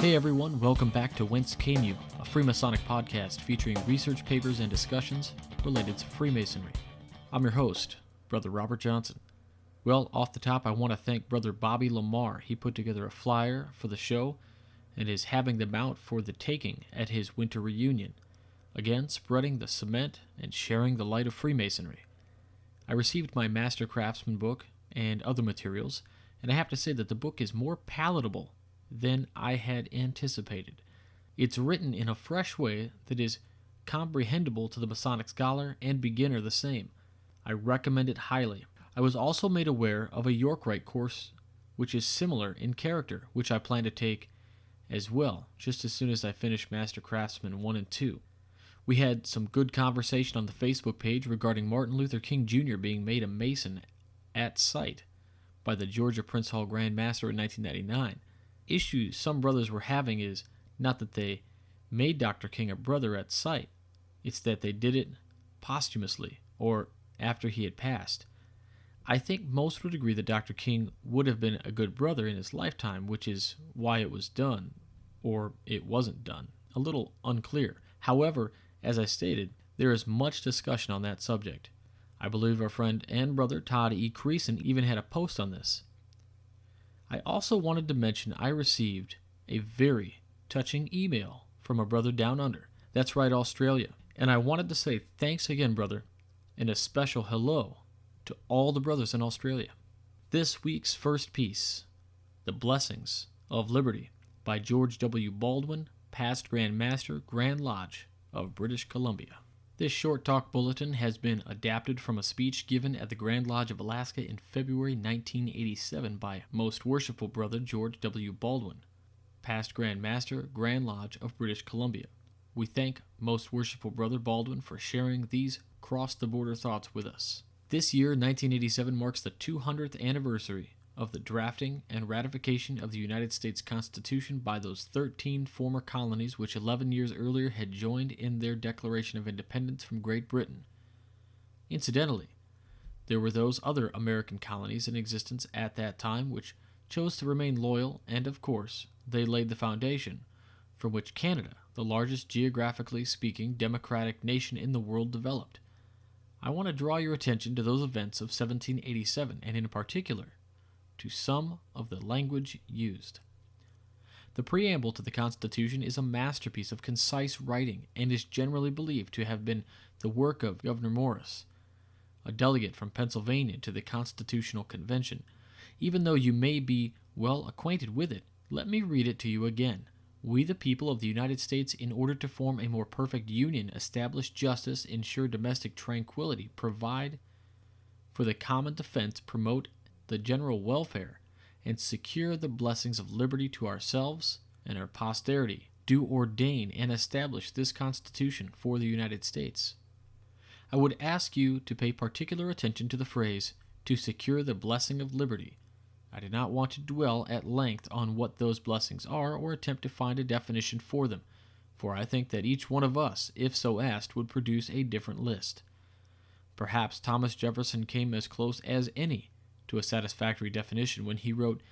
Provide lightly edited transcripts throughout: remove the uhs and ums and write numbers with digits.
Hey everyone, welcome back to Whence, a Freemasonic podcast featuring research papers and discussions related to Freemasonry. I'm your host, Brother Robert Johnson. Well, off the top, I want to thank Brother Bobby Lamar. He put together a flyer for the show and is having them out for the taking at his winter reunion. Again, spreading the cement and sharing the light of Freemasonry. I received my Master Craftsman book and other materials, and I have to say that the book is more palatable than I had anticipated. It's written in a fresh way that is comprehensible to the Masonic scholar and beginner the same. I recommend it highly. I was also made aware of a York-Rite course which is similar in character, which I plan to take as well, just as soon as I finish Master Craftsman 1 and 2. We had some good conversation on the Facebook page regarding Martin Luther King Jr. being made a Mason at sight by the Georgia Prince Hall Grand Master in 1999. Issue some brothers were having is not that they made Dr. King a brother at sight, it's that they did it posthumously, or after he had passed. I think most would agree that Dr. King would have been a good brother in his lifetime, which is why it was done, or it wasn't done. A little unclear. However, as I stated, there is much discussion on that subject. I believe our friend and brother Todd E. Creason even had a post on this. I also wanted to mention I received a very touching email from a brother down under. That's right, Australia. And I wanted to say thanks again, brother, and a special hello to all the brothers in Australia. This week's first piece, The Blessings of Liberty, by George W. Baldwin, past Grand Master, Grand Lodge of British Columbia. This short talk bulletin has been adapted from a speech given at the Grand Lodge of Alaska in February 1987 by Most Worshipful Brother George W. Baldwin, past Grand Master, Grand Lodge of British Columbia. We thank Most Worshipful Brother Baldwin for sharing these cross-the-border thoughts with us. This year, 1987, marks the 200th anniversary of the drafting and ratification of the United States Constitution by those 13 former colonies which 11 years earlier had joined in their Declaration of Independence from Great Britain. Incidentally, there were those other American colonies in existence at that time which chose to remain loyal, and of course, they laid the foundation from which Canada, the largest geographically speaking democratic nation in the world, developed. I want to draw your attention to those events of 1787, and in particular, to some of the language used. The preamble to the Constitution is a masterpiece of concise writing and is generally believed to have been the work of Gouverneur Morris, a delegate from Pennsylvania to the Constitutional Convention. Even though you may be well acquainted with it, let me read it to you again. We, the people of the United States, in order to form a more perfect union, establish justice, ensure domestic tranquility, provide for the common defense, promote the general welfare, and secure the blessings of liberty to ourselves and our posterity, do ordain and establish this Constitution for the United States. I would ask you to pay particular attention to the phrase, to secure the blessing of liberty. I do not want to dwell at length on what those blessings are or attempt to find a definition for them, for I think that each one of us, if so asked, would produce a different list. Perhaps Thomas Jefferson came as close as any to a satisfactory definition when he wrote,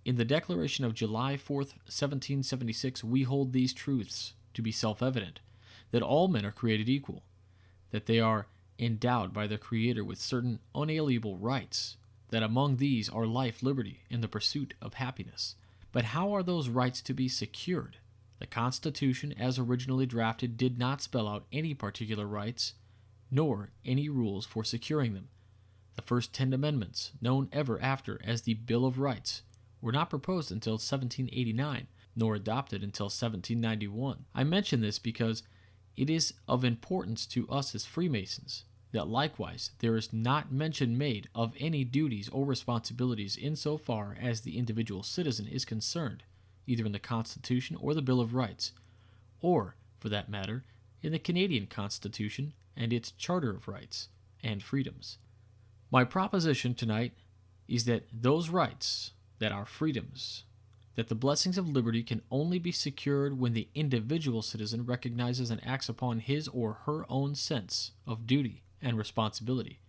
"In the Declaration of July 4th, 1776, we hold these truths to be self-evident, that all men are created equal, that they are endowed by their Creator with certain unalienable rights, that among these are life, liberty, and the pursuit of happiness. But how are those rights to be secured? The Constitution, as originally drafted, did not spell out any particular rights, nor any rules for securing them. The first 10 amendments, known ever after as the Bill of Rights, were not proposed until 1789, nor adopted until 1791. I mention this because it is of importance to us as Freemasons that likewise there is not mention made of any duties or responsibilities insofar as the individual citizen is concerned, either in the Constitution or the Bill of Rights, or, for that matter, in the Canadian Constitution and its Charter of Rights and Freedoms. My proposition tonight is that those rights, that are freedoms, that the blessings of liberty can only be secured when the individual citizen recognizes and acts upon his or her own sense of duty and responsibility.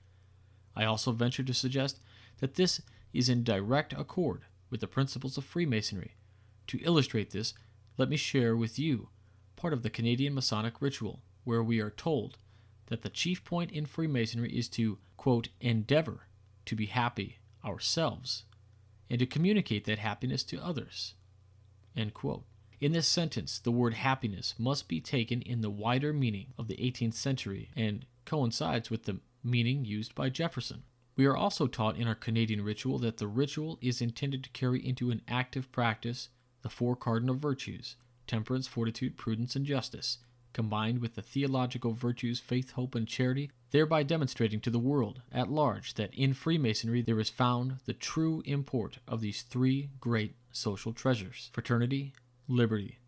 I also venture to suggest that this is in direct accord with the principles of Freemasonry, To illustrate this, let me share with you part of the Canadian Masonic ritual, where we are told that the chief point in Freemasonry is to, quote, endeavor to be happy ourselves and to communicate that happiness to others, end quote. In this sentence, the word happiness must be taken in the wider meaning of the 18th century and coincides with the meaning used by Jefferson. We are also taught in our Canadian ritual that the ritual is intended to carry into an active practice the four cardinal virtues: temperance, fortitude, prudence, and justice, combined with the theological virtues faith, hope, and charity, thereby demonstrating to the world at large that in Freemasonry there is found the true import of these three great social treasures: fraternity, liberty,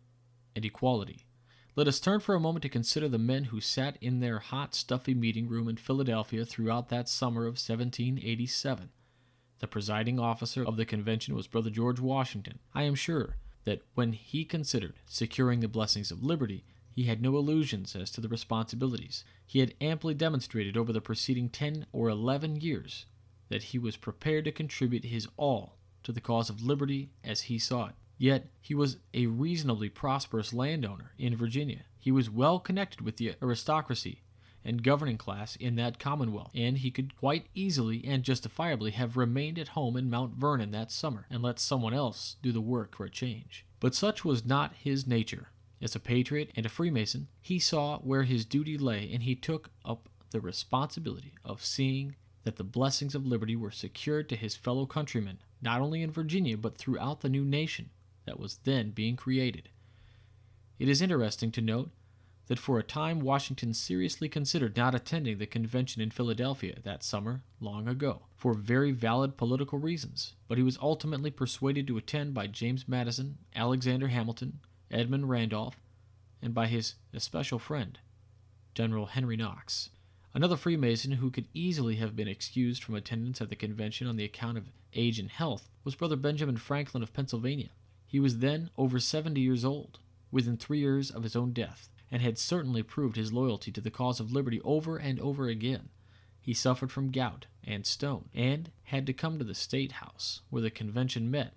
and equality. Let us turn for a moment to consider the men who sat in their hot, stuffy meeting room in Philadelphia throughout that summer of 1787. The presiding officer of the convention was Brother George Washington. I am sure that when he considered securing the blessings of liberty, he had no illusions as to the responsibilities. He had amply demonstrated over the preceding 10 or 11 years that he was prepared to contribute his all to the cause of liberty as he saw it. Yet he was a reasonably prosperous landowner in Virginia. He was well connected with the aristocracy and governing class in that commonwealth, and he could quite easily and justifiably have remained at home in Mount Vernon that summer and let someone else do the work for a change. But such was not his nature. As a patriot and a Freemason, he saw where his duty lay, and he took up the responsibility of seeing that the blessings of liberty were secured to his fellow countrymen, not only in Virginia, but throughout the new nation that was then being created. It is interesting to note that for a time Washington seriously considered not attending the convention in Philadelphia that summer long ago, for very valid political reasons, but he was ultimately persuaded to attend by James Madison, Alexander Hamilton, Edmund Randolph, and by his especial friend, General Henry Knox. Another Freemason who could easily have been excused from attendance at the convention on the account of age and health was Brother Benjamin Franklin of Pennsylvania. He was then over 70 years old, within 3 years of his own death, and had certainly proved his loyalty to the cause of liberty over and over again. He suffered from gout and stone, and had to come to the State House, where the convention met,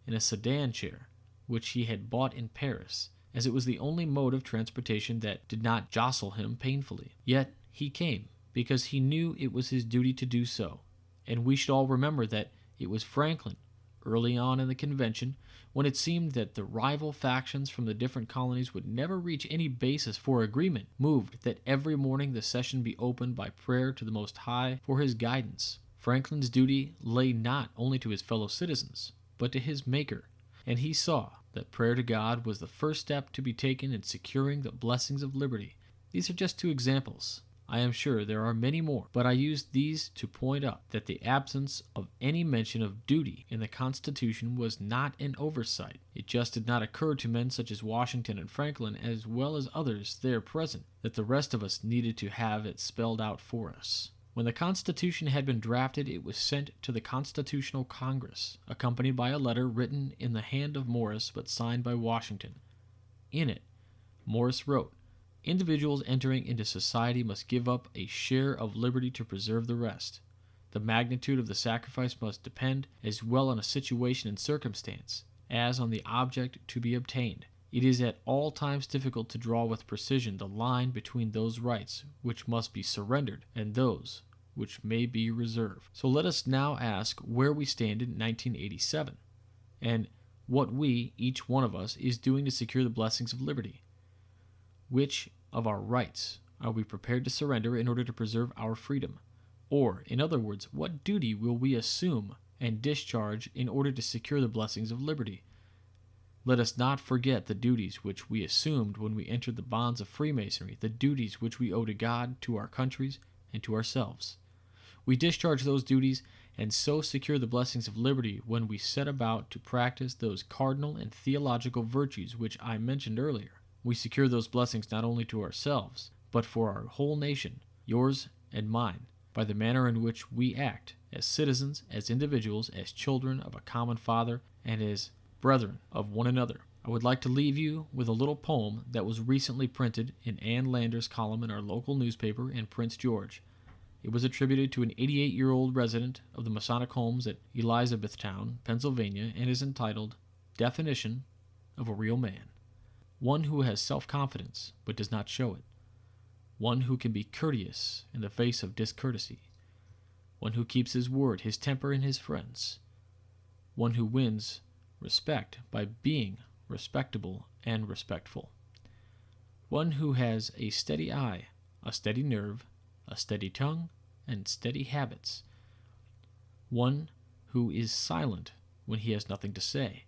in a sedan chair, which he had bought in Paris, as it was the only mode of transportation that did not jostle him painfully. Yet he came, because he knew it was his duty to do so, and we should all remember that it was Franklin, early on in the convention, when it seemed that the rival factions from the different colonies would never reach any basis for agreement, moved that every morning the session be opened by prayer to the Most High for his guidance. Franklin's duty lay not only to his fellow citizens, but to his Maker, and he saw that prayer to God was the first step to be taken in securing the blessings of liberty. These are just two examples. I am sure there are many more, but I use these to point out that the absence of any mention of duty in the Constitution was not an oversight. It just did not occur to men such as Washington and Franklin, as well as others there present, that the rest of us needed to have it spelled out for us. When the Constitution had been drafted, it was sent to the Constitutional Congress, accompanied by a letter written in the hand of Morris but signed by Washington. In it, Morris wrote, "Individuals entering into society must give up a share of liberty to preserve the rest. The magnitude of the sacrifice must depend as well on a situation and circumstance as on the object to be obtained. It is at all times difficult to draw with precision the line between those rights which must be surrendered and those which may be reserved." So let us now ask where we stand in 1987, and what we, each one of us, is doing to secure the blessings of liberty. Which of our rights are we prepared to surrender in order to preserve our freedom? Or, in other words, what duty will we assume and discharge in order to secure the blessings of liberty? Let us not forget the duties which we assumed when we entered the bonds of Freemasonry, the duties which we owe to God, to our countries, and to ourselves. We discharge those duties and so secure the blessings of liberty when we set about to practice those cardinal and theological virtues which I mentioned earlier. We secure those blessings not only to ourselves, but for our whole nation, yours and mine, by the manner in which we act as citizens, as individuals, as children of a common Father, and as brethren of one another. I would like to leave you with a little poem that was recently printed in Ann Lander's column in our local newspaper in Prince George. It was attributed to an 88-year-old resident of the Masonic homes at Elizabethtown, Pennsylvania, and is entitled, "Definition of a real man. One who has self-confidence but does not show it. One who can be courteous in the face of discourtesy. One who keeps his word, his temper, and his friends. One who wins respect by being respectable and respectful. One who has a steady eye, a steady nerve, a steady tongue, and steady habits. One who is silent when he has nothing to say.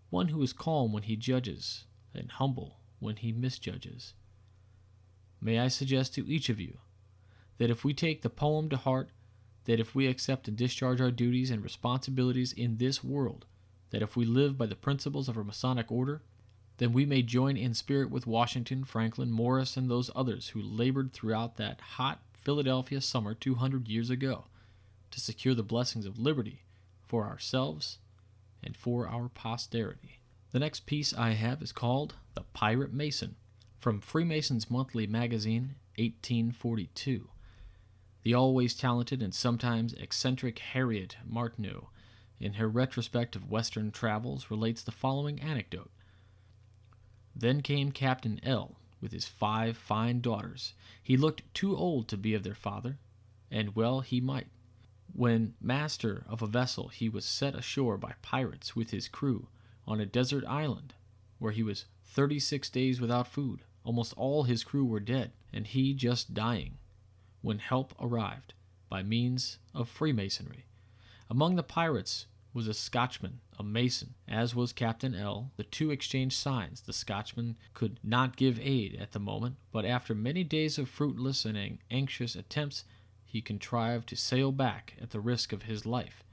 One who is calm when he judges, and humble when he misjudges. May I suggest to each of you that if we take the poem to heart, that if we accept and discharge our duties and responsibilities in this world, that if we live by the principles of our Masonic order, then we may join in spirit with Washington, Franklin, Morris, and those others who labored throughout that hot Philadelphia summer 200 years ago to secure the blessings of liberty for ourselves and for our posterity. The next piece I have is called The Pirate Mason, from Freemason's Monthly Magazine, 1842. The always talented and sometimes eccentric Harriet Martineau, in her retrospect of Western travels, relates the following anecdote. Then came Captain L. with his 5 fine daughters. He looked too old to be of their father, and well he might. When master of a vessel, he was set ashore by pirates with his crew on a desert island, where he was 36 days without food. Almost all his crew were dead, and he just dying, when help arrived by means of Freemasonry. Among the pirates was a Scotchman, a Mason, as was Captain L. The two exchanged signs. The Scotchman could not give aid at the moment, but after many days of fruitless and anxious attempts, he contrived to sail back at the risk of his life,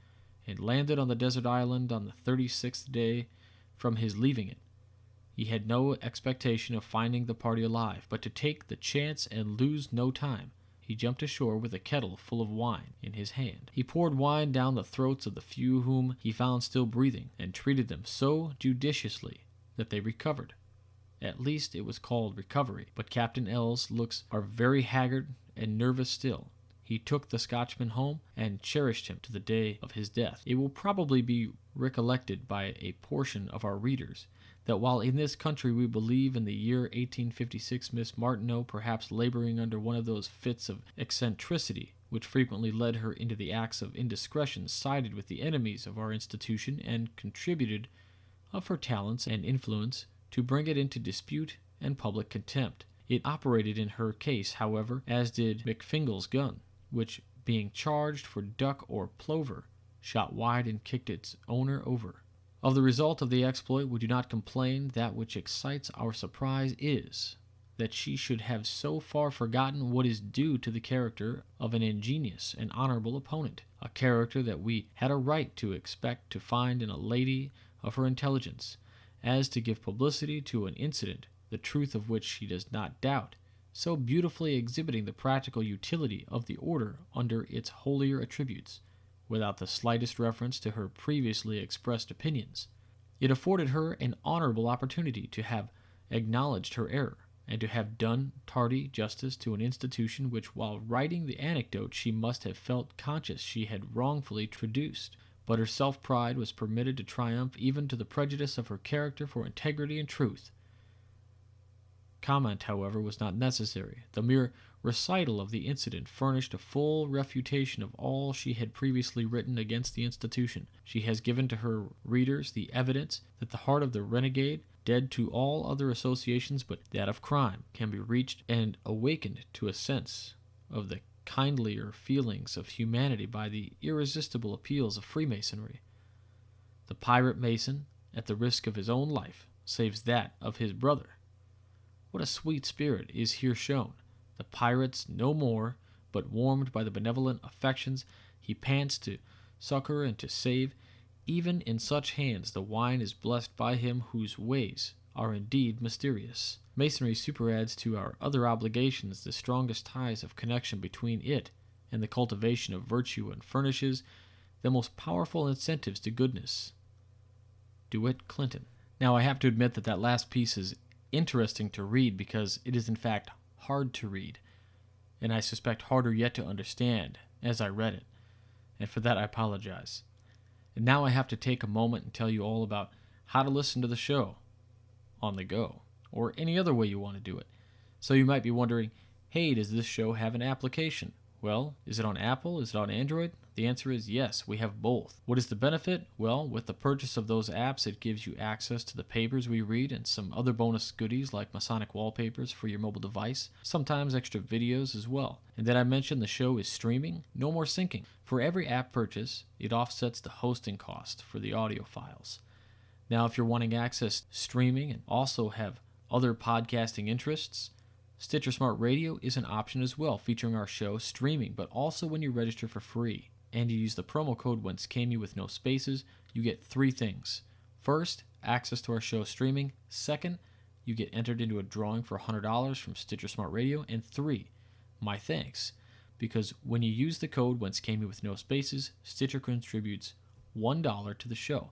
and landed on the desert island on the 36th day from his leaving it. He had no expectation of finding the party alive, but to take the chance and lose no time, he jumped ashore with a kettle full of wine in his hand. He poured wine down the throats of the few whom he found still breathing, and treated them so judiciously that they recovered. At least it was called recovery, but Captain L's looks are very haggard and nervous still. He took the Scotchman home and cherished him to the day of his death. It will probably be recollected by a portion of our readers that while in this country we believe in the year 1856 Miss Martineau perhaps laboring under one of those fits of eccentricity which frequently led her into the acts of indiscretion, sided with the enemies of our institution and contributed of her talents and influence to bring it into dispute and public contempt. It operated in her case, however, as did McFingal's gun, which, being charged for duck or plover, shot wide and kicked its owner over. Of the result of the exploit we do not complain. That which excites our surprise is that she should have so far forgotten what is due to the character of an ingenious and honorable opponent, a character that we had a right to expect to find in a lady of her intelligence, as to give publicity to an incident the truth of which she does not doubt, so beautifully exhibiting the practical utility of the order under its holier attributes, without the slightest reference to her previously expressed opinions. It afforded her an honorable opportunity to have acknowledged her error, and to have done tardy justice to an institution which, while writing the anecdote, she must have felt conscious she had wrongfully traduced. But her self-pride was permitted to triumph even to the prejudice of her character for integrity and truth. Comment, however, was not necessary. The mere recital of the incident furnished a full refutation of all she had previously written against the institution. She has given to her readers the evidence that the heart of the renegade, dead to all other associations but that of crime, can be reached and awakened to a sense of the kindlier feelings of humanity by the irresistible appeals of Freemasonry. The pirate Mason, at the risk of his own life, saves that of his brother. What a sweet spirit is here shown! The pirate's no more, but warmed by the benevolent affections, he pants to succor and to save. Even in such hands the wine is blessed by him whose ways are indeed mysterious. Masonry superadds to our other obligations the strongest ties of connection between it and the cultivation of virtue, and furnishes the most powerful incentives to goodness. DeWitt Clinton. Now I have to admit that last piece is interesting to read because it is in fact hard to read, and I suspect harder yet to understand as I read it, and for that I apologize. And now I have to take a moment and tell you all about how to listen to the show. on the go, or any other way you want to do it. So you might be wondering, hey, does this show have an application? Well, is it on Apple? Is it on Android? The answer is yes, we have both. What is the benefit? Well, with the purchase of those apps, it gives you access to the papers we read and some other bonus goodies like Masonic wallpapers for your mobile device, sometimes extra videos as well. And then I mentioned the show is streaming, no more syncing. For every app purchase, it offsets the hosting cost for the audio files. Now, if you're wanting access to streaming and also have other podcasting interests, Stitcher Smart Radio is an option as well, featuring our show streaming, but also when you register for free and you use the promo code Whence with no spaces, you get 3 things. First, access to our show streaming. Second, you get entered into a drawing for $100 from Stitcher Smart Radio. And 3, my thanks, because when you use the code Whence with no spaces, Stitcher contributes $1 to the show,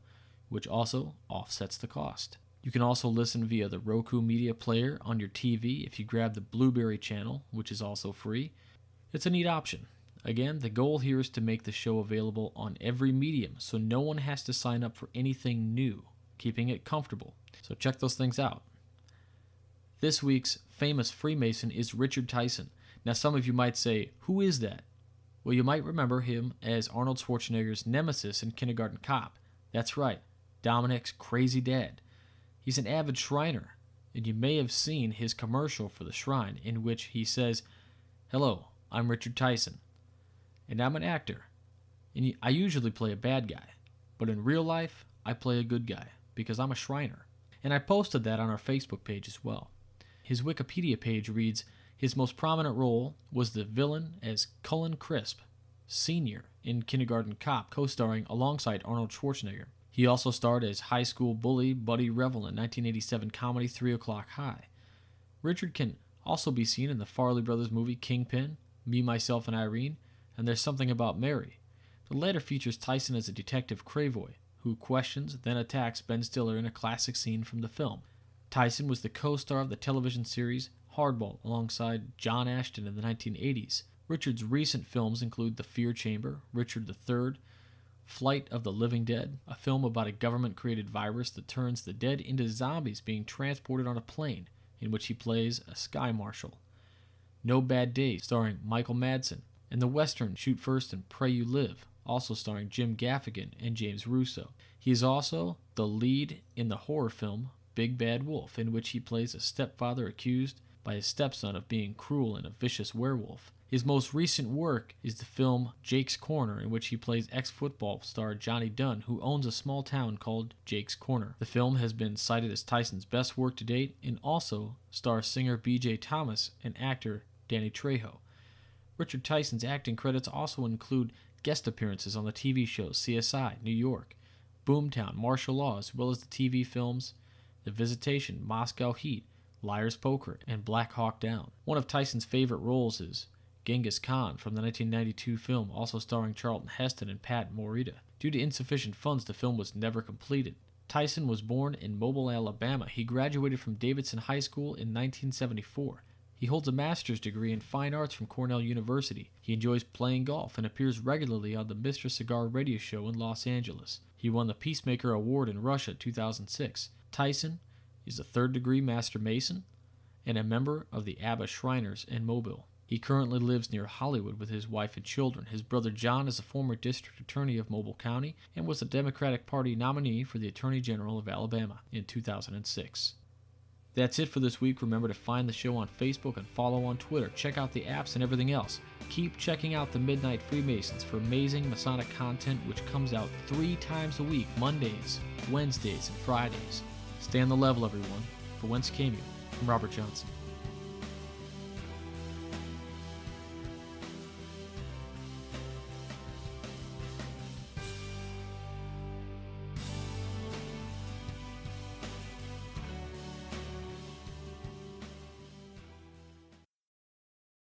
which also offsets the cost. You can also listen via the Roku media player on your TV if you grab the Blueberry channel, which is also free. It's a neat option. Again, the goal here is to make the show available on every medium, so no one has to sign up for anything new, keeping it comfortable. So check those things out. This week's famous Freemason is Richard Tyson. Now some of you might say, who is that? Well, you might remember him as Arnold Schwarzenegger's nemesis in Kindergarten Cop. That's right, Dominic's crazy dad. He's an avid Shriner, and you may have seen his commercial for the Shrine in which he says, "Hello, I'm Richard Tyson, and I'm an actor, and I usually play a bad guy, but in real life, I play a good guy, because I'm a Shriner." And I posted that on our Facebook page as well. His Wikipedia page reads, his most prominent role was the villain as Cullen Crisp, Sr. in Kindergarten Cop, co-starring alongside Arnold Schwarzenegger. He also starred as high school bully Buddy Revell in 1987 comedy 3 O'Clock High. Richard can also be seen in the Farrelly Brothers movie Kingpin, Me, Myself, and Irene, and There's Something About Mary. The latter features Tyson as a detective Cravoy, who questions, then attacks Ben Stiller in a classic scene from the film. Tyson was the co-star of the television series Hardball alongside John Ashton in the 1980s. Richard's recent films include The Fear Chamber, Richard III, Flight of the Living Dead, a film about a government-created virus that turns the dead into zombies being transported on a plane, in which he plays a sky marshal. No Bad Days, starring Michael Madsen, and the western Shoot First and Pray You Live, also starring Jim Gaffigan and James Russo. He is also the lead in the horror film Big Bad Wolf, in which he plays a stepfather accused by his stepson of being cruel and a vicious werewolf. His most recent work is the film Jake's Corner, in which he plays ex-football star Johnny Dunn, who owns a small town called Jake's Corner. The film has been cited as Tyson's best work to date and also stars singer B.J. Thomas and actor Danny Trejo. Richard Tyson's acting credits also include guest appearances on the TV shows CSI, New York, Boomtown, Martial Law, as well as the TV films The Visitation, Moscow Heat, Liar's Poker, and Black Hawk Down. One of Tyson's favorite roles is Genghis Khan from the 1992 film, also starring Charlton Heston and Pat Morita. Due to insufficient funds, the film was never completed. Tyson was born in Mobile, Alabama. He graduated from Davidson High School in 1974. He holds a master's degree in fine arts from Cornell University. He enjoys playing golf and appears regularly on the Mr. Cigar radio show in Los Angeles. He won the Peacemaker Award in Russia 2006. Tyson is a third-degree Master Mason and a member of the Abba Shriners in Mobile. He currently lives near Hollywood with his wife and children. His brother John is a former district attorney of Mobile County and was a Democratic Party nominee for the Attorney General of Alabama in 2006. That's it for this week. Remember to find the show on Facebook and follow on Twitter. Check out the apps and everything else. Keep checking out the Midnight Freemasons for amazing Masonic content which comes out 3 times a week, Mondays, Wednesdays, and Fridays. Stay on the level, everyone. For Whence Came You, I'm Robert Johnson.